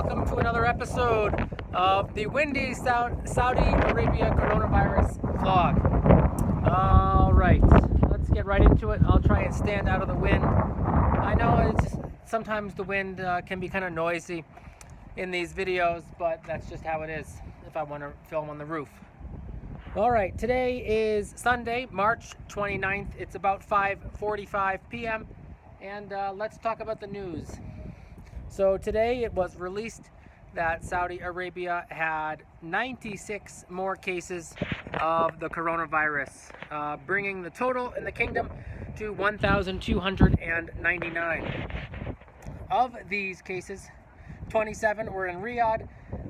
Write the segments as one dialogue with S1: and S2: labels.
S1: welcome to another episode of the windy Saudi Arabia coronavirus vlog. Alright, let's get right into it. I'll try and stand out of the wind. I know sometimes the wind can be kind of noisy in these videos, but that's just how it is if I want to film on the roof. Alright, today is Sunday, March 29th. It's about 5:45 p.m. and let's talk about the news. So today it was released that Saudi Arabia had 96 more cases of the coronavirus, bringing the total in the kingdom to 1,299. Of these cases, 27 were in Riyadh,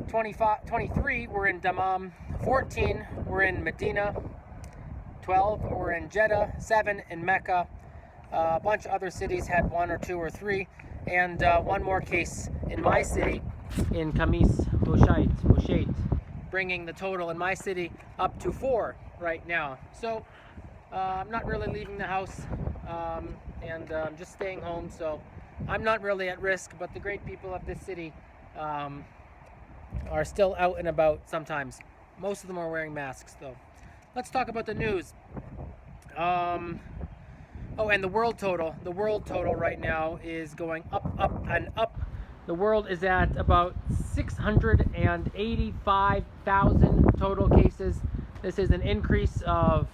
S1: 23 were in Dammam, 14 were in Medina, 12 were in Jeddah, 7 in Mecca. A bunch of other cities had 1 or 2 or 3, and one more case in my city, in Khamis Mushait, bringing the total in my city up to 4 right now. So I'm not really leaving the house, and I'm just staying home, so I'm not really at risk, but the great people of this city are still out and about sometimes. Most of them are wearing masks though. Let's talk about the news. Oh, and the world total. The world total right now is going up, up, and up. The world is at about 685,000 total cases. This is an increase of,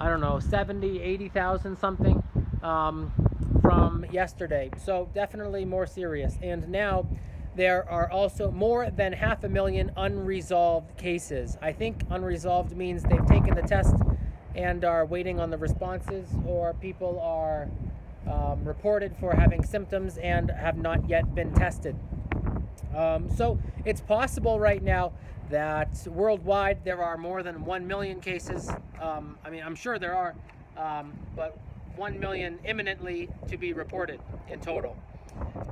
S1: I don't know, 70, 80,000 something from yesterday. So definitely more serious. And now there are also more than 500,000 unresolved cases. I think unresolved means they've taken the test and are waiting on the responses, or people are reported for having symptoms and have not yet been tested. So it's possible right now that worldwide there are more than 1 million cases. I mean, I'm sure there are, but 1 million imminently to be reported in total.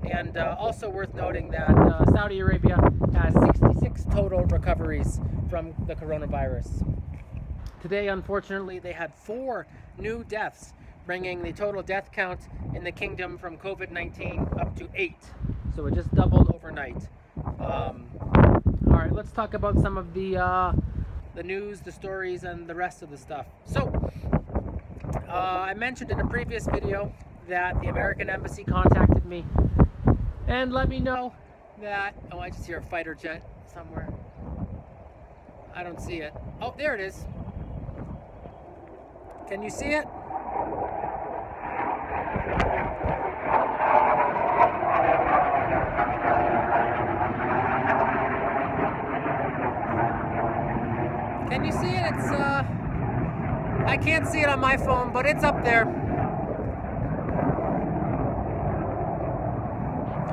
S1: And also worth noting that Saudi Arabia has 66 total recoveries from the coronavirus. Today, unfortunately, they had 4 new deaths, bringing the total death count in the kingdom from COVID-19 up to 8. So it just doubled overnight. All right, let's talk about some of the news, the stories, and the rest of the stuff. So I mentioned in a previous video that the American embassy contacted me and let me know that, oh, I just hear a fighter jet somewhere. I don't see it. Oh, there it is. Can you see it? Can you see it? It's I can't see it on my phone, but it's up there.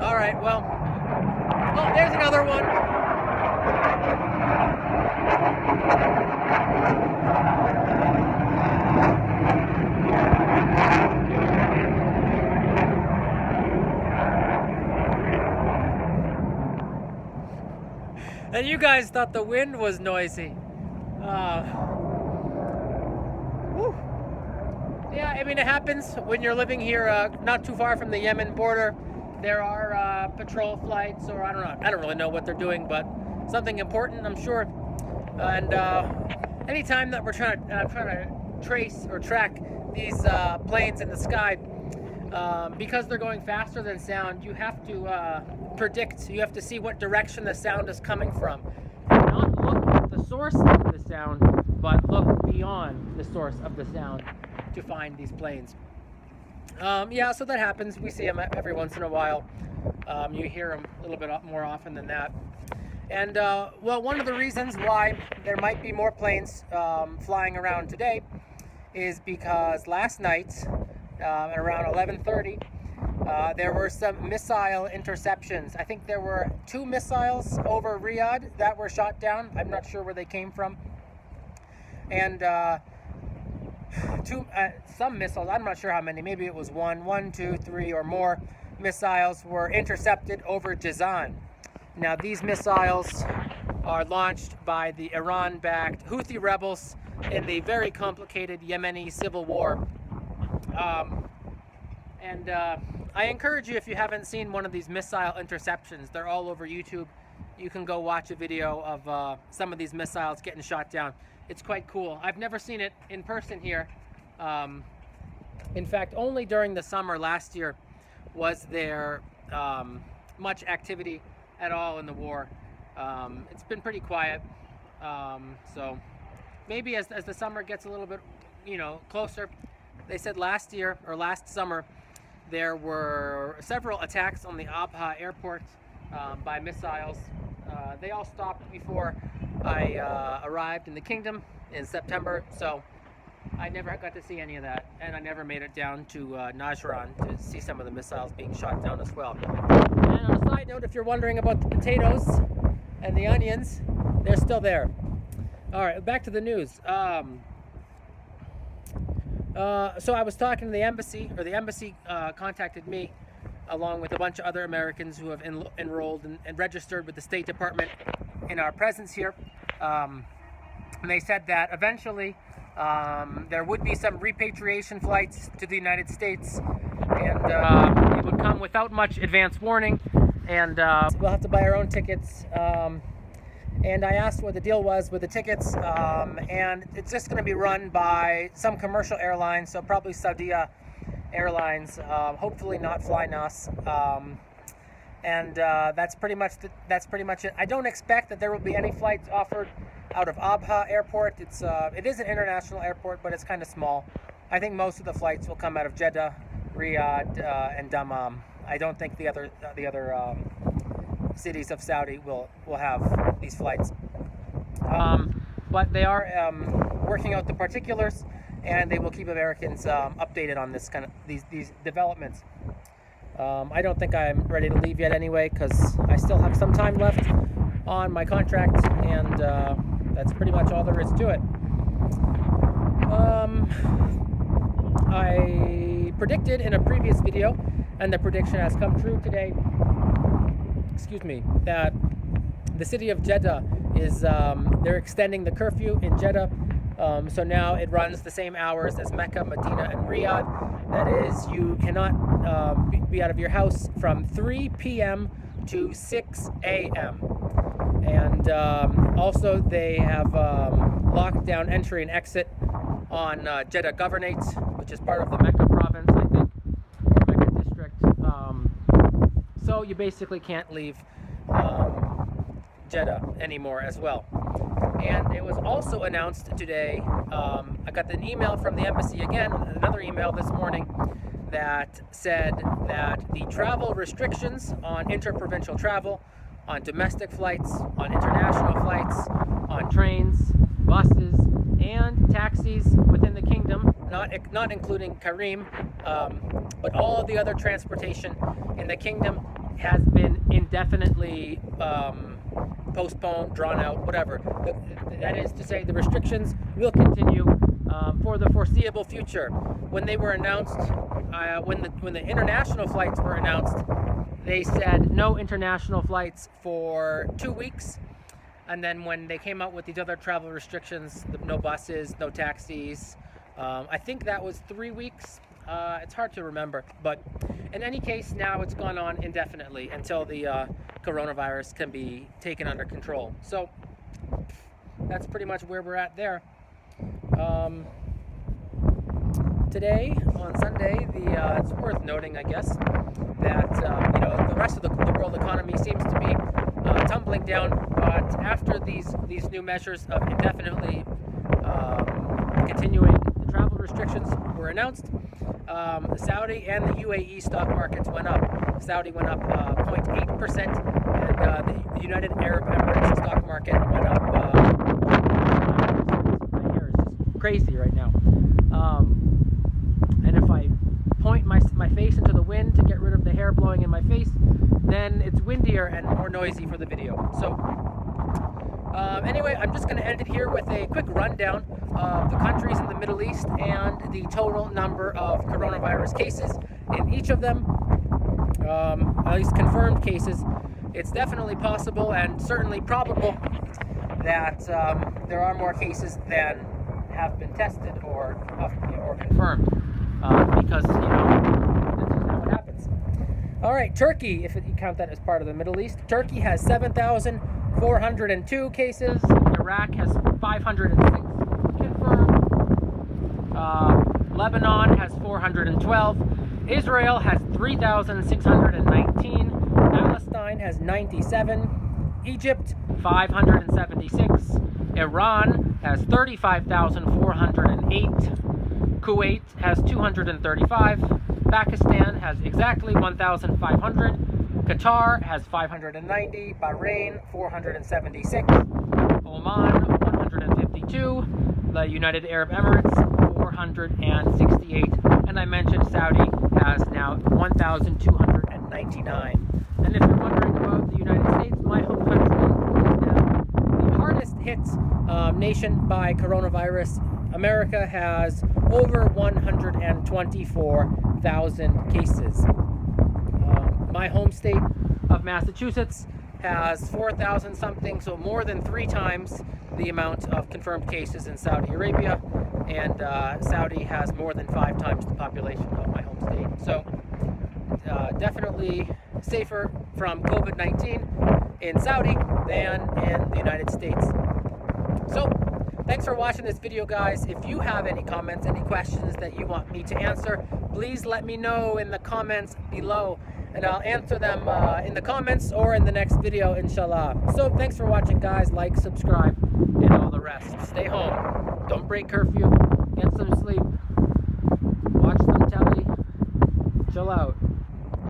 S1: All right, well, oh, there's another one. And you guys thought the wind was noisy. Yeah, I mean, it happens when you're living here not too far from the Yemen border. There are patrol flights, or I don't really know what they're doing, but something important, I'm sure. And anytime that I'm trying to trace or track these planes in the sky, because they're going faster than sound, you have to predict, you have to see what direction the sound is coming from. Not look at the source of the sound, but look beyond the source of the sound to find these planes. Yeah, so that happens. We see them every once in a while. You hear them a little bit more often than that. And, well, one of the reasons why there might be more planes flying around today is because last night, at around 11:30, there were some missile interceptions. I think there were 2 missiles over Riyadh that were shot down. I'm not sure where they came from. And some missiles, I'm not sure how many, maybe it was 1, 2, 3 or more missiles were intercepted over Jizan. Now these missiles are launched by the Iran-backed Houthi rebels in the very complicated Yemeni civil war. And I encourage you, if you haven't seen one of these missile interceptions, they're all over YouTube. You can go watch a video of some of these missiles getting shot down. It's quite cool. I've never seen it in person here. In fact, only during the summer last year was there much activity at all in the war. It's been pretty quiet. So maybe as the summer gets a little bit, you know, closer. They said last year or last summer there were several attacks on the Abha airport by missiles. They all stopped before I arrived in the kingdom in September, so I never got to see any of that, and I never made it down to Najran to see some of the missiles being shot down as well. And on a side note, if you're wondering about the potatoes and the onions, they're still there. All right, back to the news. So I was talking to the embassy, or the embassy contacted me along with a bunch of other Americans who have enrolled and registered with the State Department in our presence here. And they said that eventually there would be some repatriation flights to the United States, and it would come without much advance warning, and we'll have to buy our own tickets. And I asked what the deal was with the tickets, and it's just going to be run by some commercial airlines, so probably Saudi Airlines, hopefully not FlyNAS, and that's pretty much it. I don't expect that there will be any flights offered out of Abha Airport. It is an international airport, but it's kind of small. I think most of the flights will come out of Jeddah, Riyadh, and Dammam. I don't think the other cities of Saudi will have these flights. But they are working out the particulars, and they will keep Americans updated on this these developments. I don't think I'm ready to leave yet anyway, because I still have some time left on my contract, and that's pretty much all there is to it. I predicted in a previous video, and the prediction has come true today, excuse me, that the city of Jeddah is, they're extending the curfew in Jeddah. So now it runs the same hours as Mecca, Medina, and Riyadh. That is, you cannot be out of your house from 3 p.m. to 6 a.m. And also they have locked down entry and exit on Jeddah Governorate, which is part of the Mecca province, I think, or Mecca district. So you basically can't leave Jeddah anymore as well. And it was also announced today, I got an email from the embassy again, another email this morning, that said that the travel restrictions on interprovincial travel, on domestic flights, on international flights, on trains, buses, and taxis within the kingdom, not including Karim, but all of the other transportation in the kingdom has been indefinitely postponed, drawn out, whatever. That is to say, the restrictions will continue for the foreseeable future. When they were announced, when the international flights were announced, they said no international flights for 2 weeks. And then when they came out with these other travel restrictions, no buses, no taxis, I think that was 3 weeks. It's hard to remember, but in any case, now it's gone on indefinitely until the coronavirus can be taken under control. So that's pretty much where we're at there. Today, on Sunday, it's worth noting, I guess, that the rest of the world economy seems to be tumbling down. But after these new measures of indefinitely continuing the travel restrictions were announced, Saudi and the UAE stock markets went up. Saudi went up 0.8%, and the United Arab Emirates stock market went up. My hair is just crazy right now. And if I point my face into the wind to get rid of the hair blowing in my face, then it's windier and more noisy for the video. So anyway, I'm just going to end it here with a quick rundown of the countries in the Middle East and the total number of coronavirus cases in each of them, at least confirmed cases. It's definitely possible and certainly probable that there are more cases than have been tested or confirmed, because All right, Turkey, if you count that as part of the Middle East, Turkey has 7,402 cases. Iraq has 506 confirmed. Lebanon has 412. Israel has 3,619. Palestine has 97. Egypt, 576. Iran has 35,408. Kuwait has 235. Pakistan has exactly 1,500. Qatar has 590. Bahrain, 476. Oman, 152. The United Arab Emirates, 468. And I mentioned Saudi has now 1,299. And if you're wondering about the United States, my home country is now the hardest hit nation by coronavirus. America has over 124,000 cases. My home state of Massachusetts has 4,000 something, so more than 3 times the amount of confirmed cases in Saudi Arabia, and Saudi has more than 5 times the population of my home state. So definitely safer from COVID-19 in Saudi than in the United States. So thanks for watching this video, guys. If you have any comments, any questions that you want me to answer, please let me know in the comments below, and I'll answer them in the comments or in the next video, inshallah. So thanks for watching, guys. Like, subscribe, and all the rest. Stay home. Don't break curfew. Get some sleep. Watch some telly. Chill out.